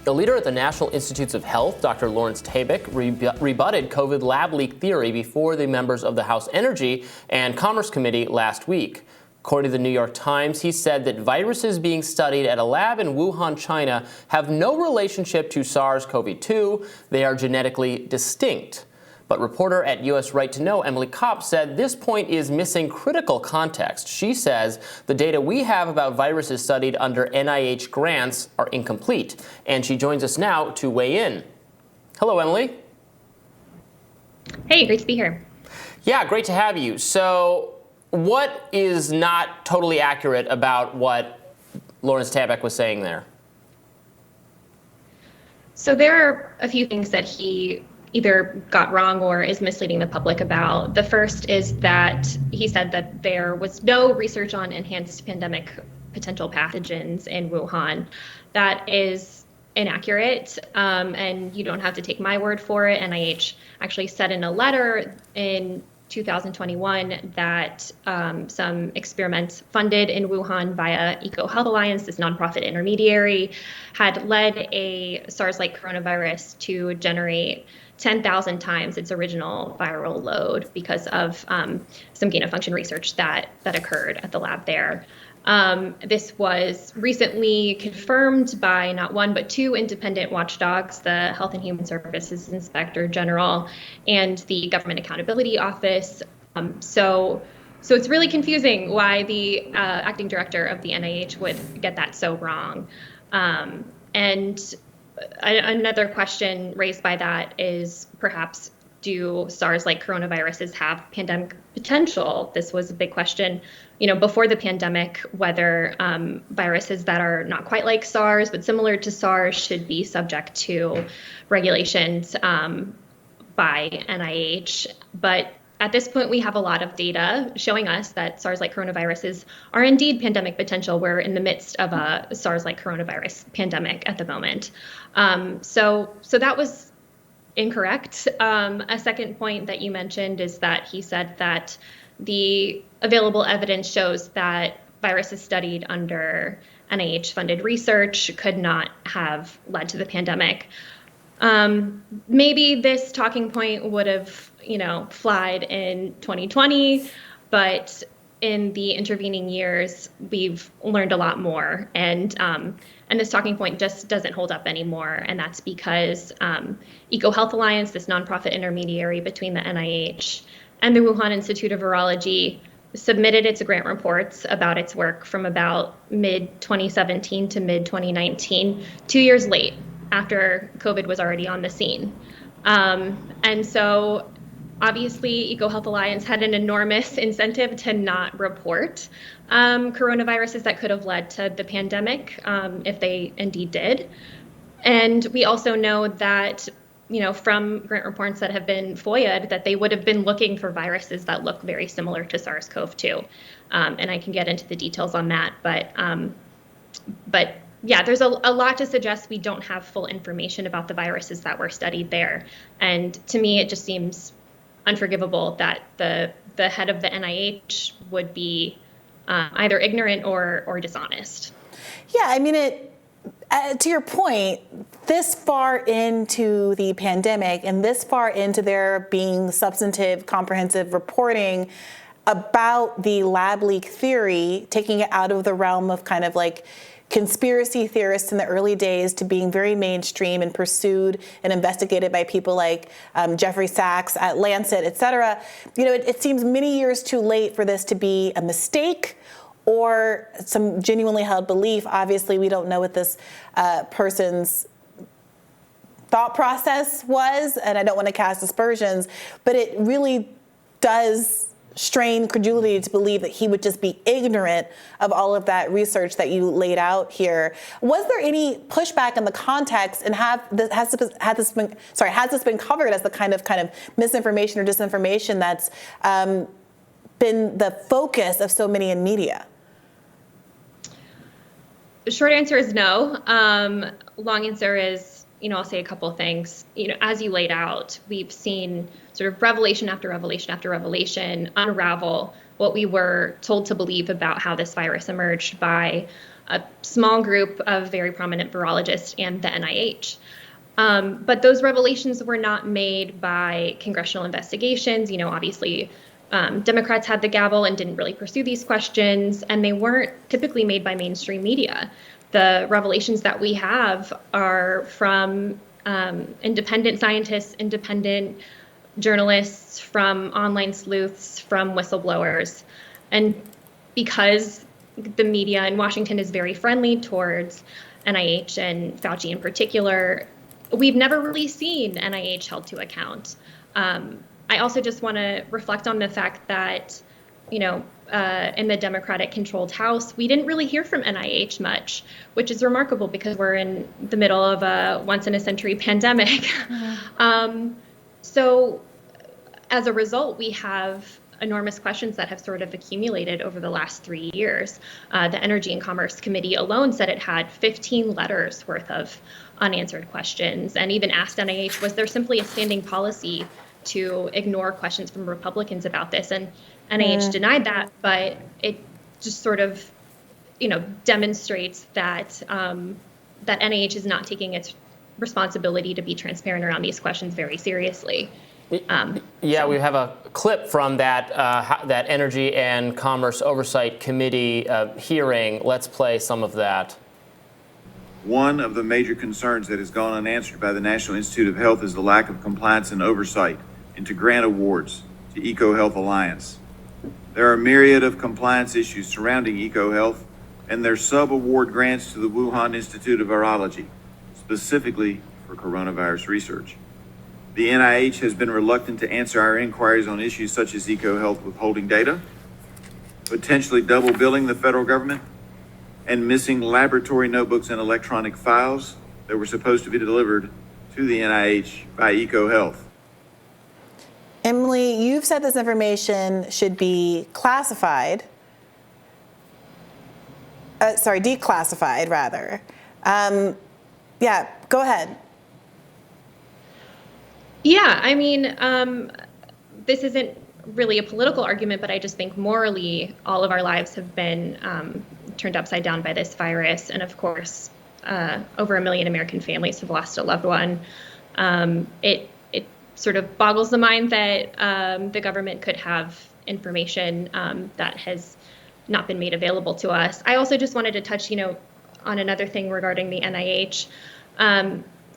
The leader at the National Institutes of Health, Dr. Lawrence Tabak, rebutted COVID lab leak theory before the members of the House Energy and Commerce Committee last week. According to the New York Times, he said that viruses being studied at a lab in Wuhan, China, have no relationship to SARS-CoV-2. They are genetically distinct. But reporter at U.S. Right to Know Emily Kopp said this point is missing critical context. She says the data we have about viruses studied under NIH grants are incomplete. And she joins us now to weigh in. Hello, Emily. Hey, great to be here. Yeah, great to have you. So what is not totally accurate about what Lawrence Tabak was saying there? So there are a few things that he either got wrong or is misleading the public about. The first is that he said that there was no research on enhanced pandemic potential pathogens in Wuhan. That is inaccurate, and you don't have to take my word for it. NIH actually said in a letter in 2021 that some experiments funded in Wuhan via EcoHealth Alliance, this nonprofit intermediary, had led a SARS-like coronavirus to generate 10,000 times its original viral load because of some gain-of-function research that occurred at the lab there. This was recently confirmed by not one, but two independent watchdogs, the Health and Human Services Inspector General and the Government Accountability Office. So it's really confusing why the acting director of the NIH would get that so wrong. And another question raised by that is perhaps, do SARS-like coronaviruses have pandemic potential? This was a big question, before the pandemic, whether viruses that are not quite like SARS but similar to SARS should be subject to regulations by NIH. But at this point, we have a lot of data showing us that SARS-like coronaviruses are indeed pandemic potential. We're in the midst of a SARS-like coronavirus pandemic at the moment. So that was incorrect. A second point that you mentioned is that he said that the available evidence shows that viruses studied under NIH-funded research could not have led to the pandemic. Maybe this talking point would have, flied in 2020, but in the intervening years, we've learned a lot more, and this talking point just doesn't hold up anymore. And that's because EcoHealth Alliance, this nonprofit intermediary between the NIH and the Wuhan Institute of Virology, submitted its grant reports about its work from about mid-2017 to mid-2019, 2 years late, after COVID was already on the scene. And so obviously EcoHealth Alliance had an enormous incentive to not report coronaviruses that could have led to the pandemic, if they indeed did. And we also know that, from grant reports that have been FOIA'd, that they would have been looking for viruses that look very similar to SARS-CoV-2. And I can get into the details on that, but yeah, there's a lot to suggest we don't have full information about the viruses that were studied there. And to me, it just seems unforgivable that the head of the NIH would be either ignorant or dishonest. Yeah, I mean, to your point, this far into the pandemic and this far into there being substantive, comprehensive reporting about the lab leak theory, taking it out of the realm of kind of like conspiracy theorists in the early days to being very mainstream and pursued and investigated by people like Jeffrey Sachs at Lancet, et cetera. It seems many years too late for this to be a mistake or some genuinely held belief. Obviously, we don't know what this person's thought process was, and I don't want to cast aspersions, but it really does strain credulity to believe that he would just be ignorant of all of that research that you laid out here. Was there any pushback in the context, and has this been covered as the kind of misinformation or disinformation that's been the focus of so many in media? The short answer is no. Long answer is, I'll say a couple of things. As you laid out, we've seen sort of revelation after revelation after revelation unravel what we were told to believe about how this virus emerged by a small group of very prominent virologists and the NIH. But those revelations were not made by congressional investigations. Obviously, Democrats had the gavel and didn't really pursue these questions, and they weren't typically made by mainstream media. The revelations that we have are from independent scientists, independent journalists, from online sleuths, from whistleblowers. And because the media in Washington is very friendly towards NIH and Fauci in particular, we've never really seen NIH held to account. I also just want to reflect on the fact that, in the Democratic-controlled House, we didn't really hear from NIH much, which is remarkable because we're in the middle of a once-in-a-century pandemic. Mm-hmm. So as a result, we have enormous questions that have sort of accumulated over the last 3 years. The Energy and Commerce Committee alone said it had 15 letters worth of unanswered questions, and even asked NIH, was there simply a standing policy to ignore questions from Republicans about this? And NIH denied that, but it just sort of, demonstrates that that NIH is not taking its responsibility to be transparent around these questions very seriously. We have a clip from that Energy and Commerce Oversight Committee hearing. Let's play some of that. One of the major concerns that has gone unanswered by the National Institute of Health is the lack of compliance and oversight into grant awards to EcoHealth Alliance. There are a myriad of compliance issues surrounding EcoHealth and their sub-award grants to the Wuhan Institute of Virology, specifically for coronavirus research. The NIH has been reluctant to answer our inquiries on issues such as EcoHealth withholding data, potentially double billing the federal government, and missing laboratory notebooks and electronic files that were supposed to be delivered to the NIH by EcoHealth. Emily, you've said this information should be declassified rather. Go ahead. Yeah, I mean, this isn't really a political argument, but I just think morally, all of our lives have been turned upside down by this virus. And of course, over 1 million American families have lost a loved one. It sort of boggles the mind that the government could have information that has not been made available to us. I also just wanted to touch, on another thing regarding the NIH.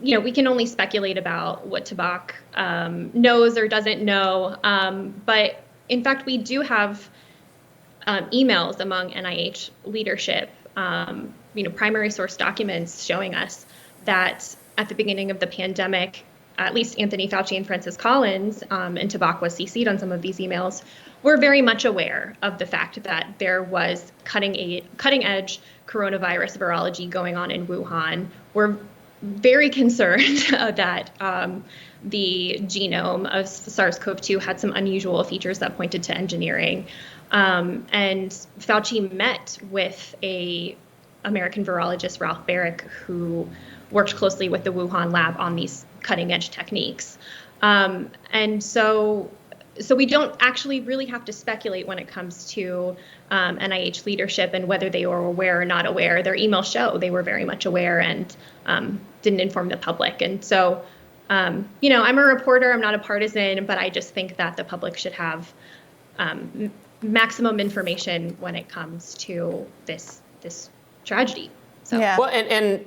We can only speculate about what Tabak knows or doesn't know. But in fact, we do have emails among NIH leadership, primary source documents showing us that at the beginning of the pandemic, at least Anthony Fauci and Francis Collins, and Tabak was CC'd on some of these emails, were very much aware of the fact that there was cutting edge coronavirus virology going on in Wuhan. We're very concerned that the genome of SARS-CoV-2 had some unusual features that pointed to engineering. And Fauci met with a American virologist, Ralph Barrick, who worked closely with the Wuhan lab on these cutting edge techniques. And so we don't actually really have to speculate when it comes to NIH leadership and whether they were aware or not aware. Their emails show they were very much aware and didn't inform the public. And so, I'm a reporter, I'm not a partisan, but I just think that the public should have maximum information when it comes to this tragedy. So. Yeah. Well, and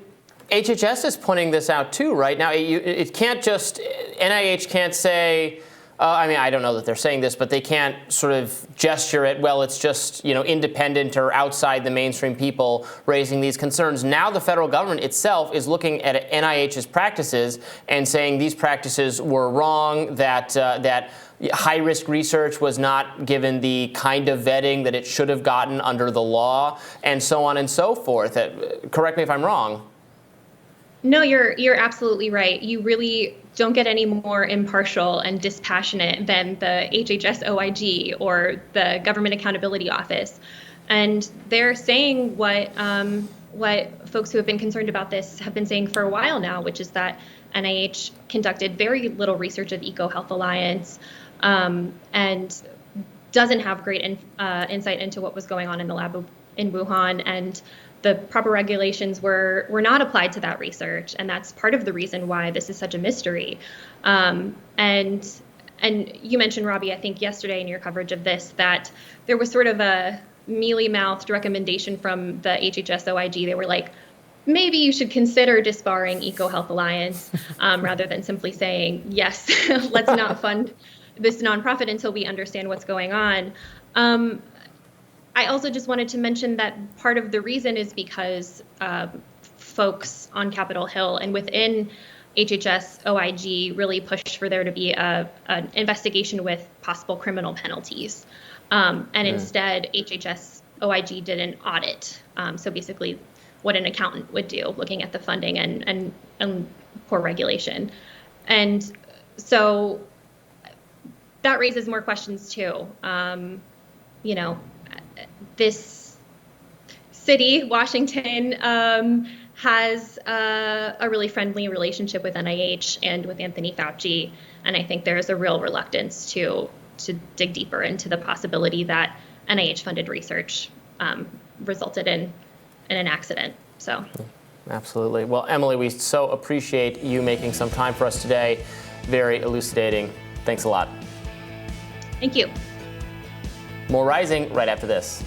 HHS is pointing this out too, right? Now, it can't just, NIH can't say, I don't know that they're saying this, but they can't sort of gesture it, well, it's just, independent or outside the mainstream people raising these concerns. Now the federal government itself is looking at NIH's practices and saying these practices were wrong, that high-risk research was not given the kind of vetting that it should have gotten under the law, and so on and so forth. Correct me if I'm wrong. No, you're absolutely right. You really don't get any more impartial and dispassionate than the HHS OIG or the Government Accountability Office. And they're saying what folks who have been concerned about this have been saying for a while now, which is that NIH conducted very little research of EcoHealth Alliance and doesn't have great insight into what was going on in the lab in Wuhan, and the proper regulations were not applied to that research, and that's part of the reason why this is such a mystery. And you mentioned, Robbie, I think yesterday in your coverage of this, that there was sort of a mealy-mouthed recommendation from the HHS OIG. They were like, maybe you should consider disbarring EcoHealth Alliance rather than simply saying, yes, let's not fund this nonprofit until we understand what's going on. I also just wanted to mention that part of the reason is because folks on Capitol Hill and within HHS OIG really pushed for there to be an investigation with possible criminal penalties. Instead, HHS OIG did an audit. So basically what an accountant would do, looking at the funding and poor regulation. And so that raises more questions too. This city, Washington, has a really friendly relationship with NIH and with Anthony Fauci, and I think there's a real reluctance to dig deeper into the possibility that NIH-funded research resulted in an accident. So, absolutely. Well, Emily, we so appreciate you making some time for us today. Very elucidating. Thanks a lot. Thank you. More Rising right after this.